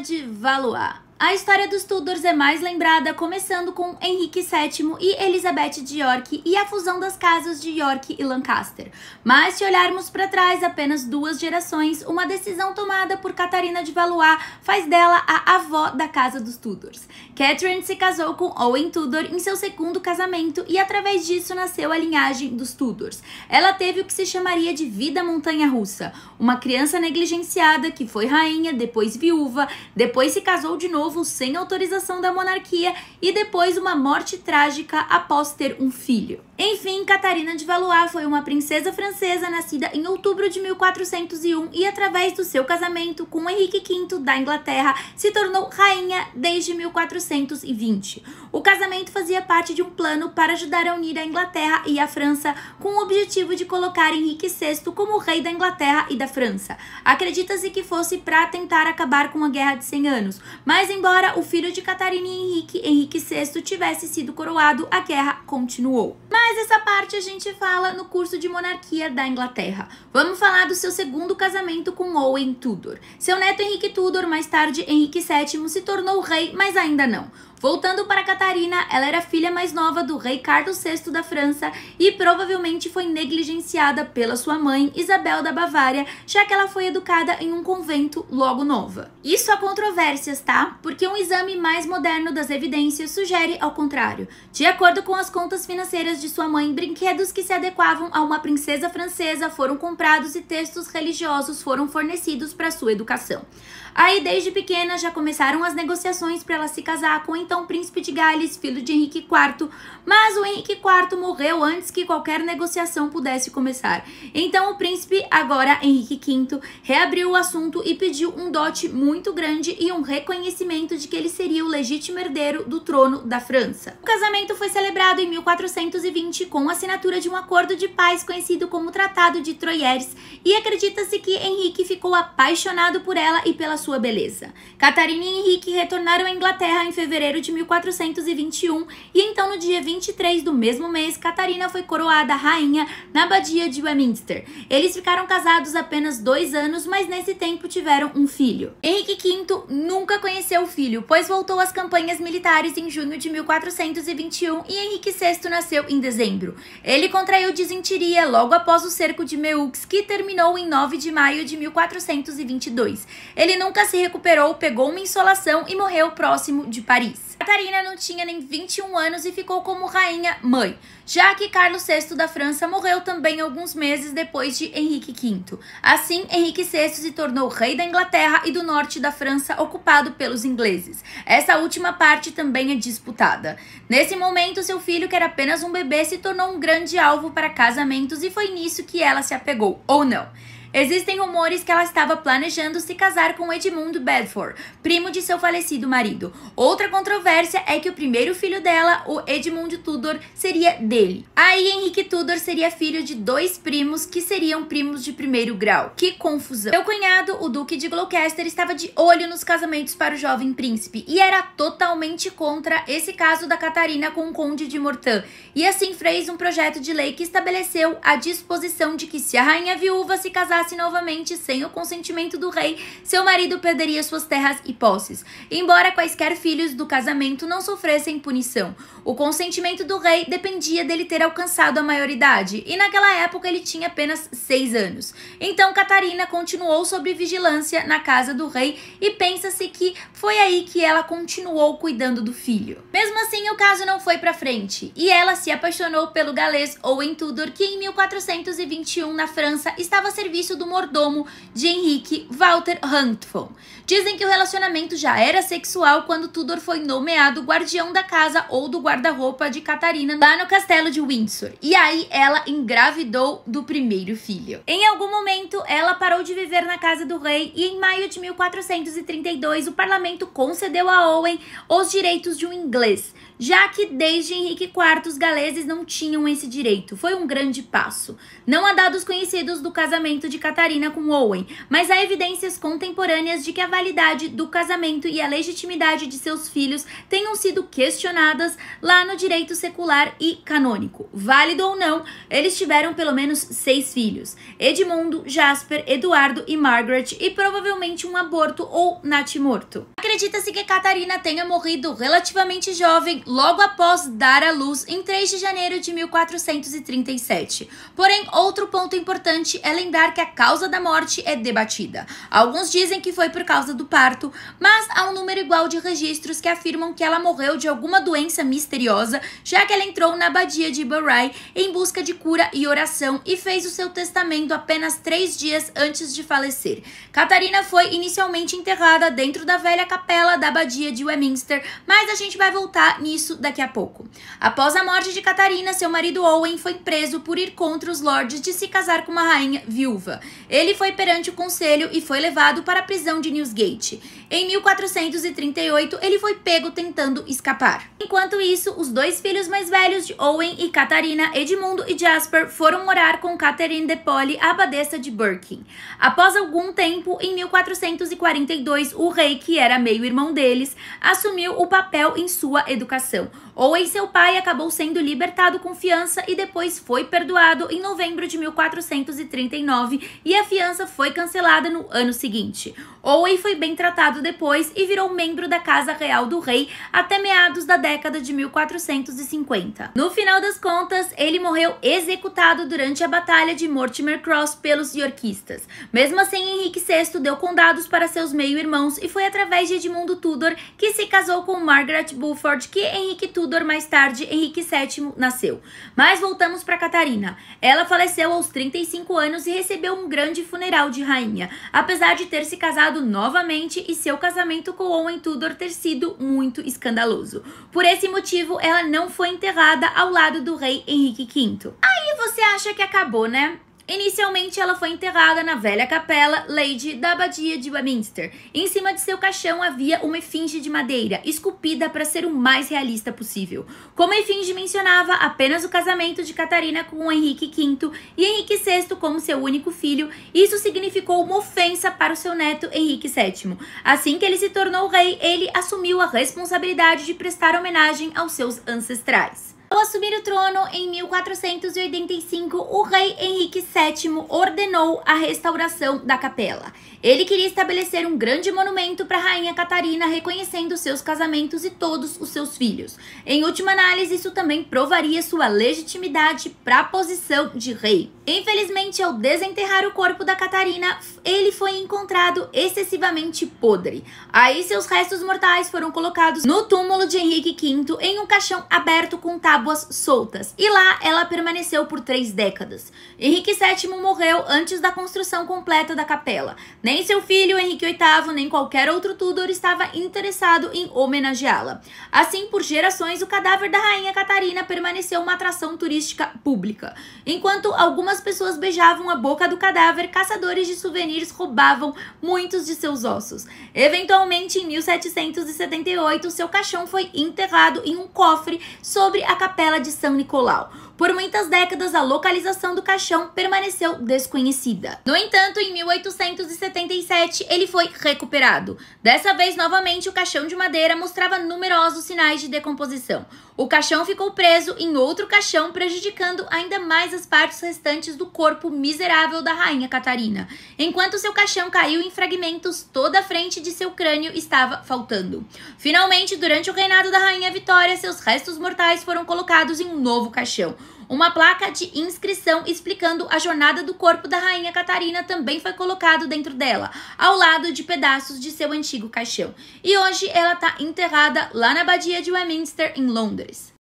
Catarina de Valois. A história dos Tudors é mais lembrada começando com Henrique VII e Elizabeth de York e a fusão das casas de York e Lancaster. Mas se olharmos para trás apenas 2 gerações, uma decisão tomada por Catarina de Valois faz dela a avó da casa dos Tudors. Catherine se casou com Owen Tudor em seu 2º casamento e através disso nasceu a linhagem dos Tudors. Ela teve o que se chamaria de vida montanha-russa, uma criança negligenciada que foi rainha, depois viúva, depois se casou de novo sem autorização da monarquia e depois uma morte trágica após ter um filho. Enfim, Catarina de Valois foi uma princesa francesa nascida em outubro de 1401 e através do seu casamento com Henrique V da Inglaterra se tornou rainha desde 1420. O casamento fazia parte de um plano para ajudar a unir a Inglaterra e a França com o objetivo de colocar Henrique VI como rei da Inglaterra e da França. Acredita-se que fosse para tentar acabar com a Guerra de 100 anos, mas embora o filho de Catarina e Henrique VI, tivesse sido coroado, a guerra continuou. Mas essa parte a gente fala no curso de monarquia da Inglaterra. Vamos falar do seu 2º casamento com Owen Tudor. Seu neto Henrique Tudor, mais tarde Henrique VII, se tornou rei, mas ainda não. Voltando para Catarina, ela era filha mais nova do rei Carlos VI da França e provavelmente foi negligenciada pela sua mãe, Isabel da Bavária, já que ela foi educada em um convento logo nova. Isso há controvérsias, tá? Porque um exame mais moderno das evidências sugere ao contrário. De acordo com as contas financeiras de sua mãe, brinquedos que se adequavam a uma princesa francesa foram comprados e textos religiosos foram fornecidos para sua educação. Aí, desde pequena, já começaram as negociações para ela se casar com o então príncipe de Gales, filho de Henrique IV, mas o Henrique IV morreu antes que qualquer negociação pudesse começar. Então o príncipe, agora Henrique V, reabriu o assunto e pediu um dote muito grande e um reconhecimento de que ele seria o legítimo herdeiro do trono da França. O casamento foi celebrado em 1420 com a assinatura de um acordo de paz conhecido como Tratado de Troyes e acredita-se que Henrique ficou apaixonado por ela e pela sua beleza. Catarina e Henrique retornaram à Inglaterra em fevereiro de 1421 e então no dia 23 do mesmo mês, Catarina foi coroada rainha na abadia de Westminster. Eles ficaram casados apenas 2 anos, mas nesse tempo tiveram um filho. Henrique V nunca conheceu o filho, pois voltou às campanhas militares em junho de 1421 e Henrique VI nasceu em dezembro. Ele contraiu disenteria logo após o cerco de Meaux, que terminou em 9 de maio de 1422. Ele nunca se recuperou, pegou uma insolação e morreu próximo de Paris. Catarina não tinha nem 21 anos e ficou como rainha-mãe, já que Carlos VI da França morreu também alguns meses depois de Henrique V. Assim, Henrique VI se tornou rei da Inglaterra e do norte da França, ocupado pelos ingleses. Essa última parte também é disputada. Nesse momento, seu filho, que era apenas um bebê, se tornou um grande alvo para casamentos e foi nisso que ela se apegou, ou não. Existem rumores que ela estava planejando se casar com Edmund Bedford, primo de seu falecido marido. Outra controvérsia é que o primeiro filho dela, o Edmund Tudor, seria dele. Aí Henrique Tudor seria filho de 2 primos que seriam primos de 1º grau. Que confusão! Seu cunhado, o Duque de Gloucester, estava de olho nos casamentos para o jovem príncipe e era totalmente contra esse caso da Catarina com o Conde de Mortain. E assim fez um projeto de lei que estabeleceu a disposição de que se a rainha viúva se casasse novamente sem o consentimento do rei, seu marido perderia suas terras e posses, embora quaisquer filhos do casamento não sofressem punição. O consentimento do rei dependia dele ter alcançado a maioridade, e naquela época ele tinha apenas 6 anos. Então Catarina continuou sob vigilância na casa do rei e pensa-se que foi aí que ela continuou cuidando do filho. Mesmo assim, o caso não foi pra frente, e ela se apaixonou pelo galês Owen Tudor, que em 1421 na França estava a serviço do mordomo de Henrique, Walter Hampton. Dizem que o relacionamento já era sexual quando Tudor foi nomeado guardião da casa ou do guarda-roupa de Catarina lá no castelo de Windsor. E aí ela engravidou do primeiro filho. Em algum momento, ela parou de viver na casa do rei e em maio de 1432 o parlamento concedeu a Owen os direitos de um inglês. já que desde Henrique IV os galeses não tinham esse direito. Foi um grande passo. Não há dados conhecidos do casamento de Catarina com Owen, mas há evidências contemporâneas de que a validade do casamento e a legitimidade de seus filhos tenham sido questionadas lá no direito secular e canônico. Válido ou não, eles tiveram pelo menos 6 filhos: Edmundo, Jasper, Eduardo e Margaret, e provavelmente um aborto ou natimorto. Acredita-se que Catarina tenha morrido relativamente jovem, logo após dar à luz, em 3 de janeiro de 1437. Porém, outro ponto importante é lembrar que a causa da morte é debatida. Alguns dizem que foi por causa do parto, mas há um número igual de registros que afirmam que ela morreu de alguma doença misteriosa, já que ela entrou na abadia de Bury em busca de cura e oração e fez o seu testamento apenas 3 dias antes de falecer. Catarina foi inicialmente enterrada dentro da velha capela da abadia de Westminster, mas a gente vai voltar nisso daqui a pouco. Após a morte de Catarina, seu marido Owen foi preso por ir contra os lords de se casar com uma rainha viúva. Ele foi perante o conselho e foi levado para a prisão de Newgate. Em 1438, ele foi pego tentando escapar. Enquanto isso, os 2 filhos mais velhos de Owen e Catarina, Edmundo e Jasper, foram morar com Catherine de Poli, a abadesa de Birkin. Após algum tempo, em 1442, o rei, que era meio-irmão deles, assumiu o papel em sua educação. Owen, seu pai, acabou sendo libertado com fiança e depois foi perdoado em novembro de 1439 e a fiança foi cancelada no ano seguinte. Owen foi bem tratado depois e virou membro da Casa Real do Rei até meados da década de 1450. No final das contas, ele morreu executado durante a Batalha de Mortimer Cross pelos yorkistas. Mesmo assim, Henrique VI deu condados para seus meio-irmãos e foi através de Edmundo Tudor que se casou com Margaret Beaufort que Henrique Tudor, mais tarde Henrique VII, nasceu. Mas voltamos para Catarina. Ela faleceu aos 35 anos e recebeu um grande funeral de rainha, apesar de ter se casado novamente e seu casamento com Owen Tudor ter sido muito escandaloso. Por esse motivo, ela não foi enterrada ao lado do rei Henrique V. Aí você acha que acabou, né? Inicialmente, ela foi enterrada na velha capela Lady da abadia de Westminster. Em cima de seu caixão havia uma efígie de madeira, esculpida para ser o mais realista possível. Como a efígie mencionava apenas o casamento de Catarina com Henrique V e Henrique VI como seu único filho, isso significou uma ofensa para o seu neto Henrique VII. Assim que ele se tornou rei, ele assumiu a responsabilidade de prestar homenagem aos seus ancestrais. Ao assumir o trono em 1485, o rei Henrique VII ordenou a restauração da capela. Ele queria estabelecer um grande monumento para a rainha Catarina, reconhecendo seus casamentos e todos os seus filhos. Em última análise, isso também provaria sua legitimidade para a posição de rei. Infelizmente, ao desenterrar o corpo da Catarina, ele foi encontrado excessivamente podre. Aí, seus restos mortais foram colocados no túmulo de Henrique V em um caixão aberto com tábuas soltas. E lá, ela permaneceu por 3 décadas. Henrique VII morreu antes da construção completa da capela. Nem seu filho, Henrique VIII, nem qualquer outro Tudor estava interessado em homenageá-la. Assim, por gerações, o cadáver da rainha Catarina permaneceu uma atração turística pública. Enquanto algumas pessoas beijavam a boca do cadáver, caçadores de souvenirs roubavam muitos de seus ossos. Eventualmente, em 1778, seu caixão foi enterrado em um cofre sobre a capela de São Nicolau. Por muitas décadas, a localização do caixão permaneceu desconhecida. No entanto, em 1877, ele foi recuperado. Dessa vez, novamente, o caixão de madeira mostrava numerosos sinais de decomposição. O caixão ficou preso em outro caixão, prejudicando ainda mais as partes restantes do corpo miserável da rainha Catarina. Enquanto seu caixão caiu em fragmentos, toda a frente de seu crânio estava faltando. Finalmente, durante o reinado da rainha Vitória, seus restos mortais foram colocados em um novo caixão. Uma placa de inscrição explicando a jornada do corpo da rainha Catarina também foi colocado dentro dela, ao lado de pedaços de seu antigo caixão. E hoje ela está enterrada lá na abadia de Westminster, em Londres.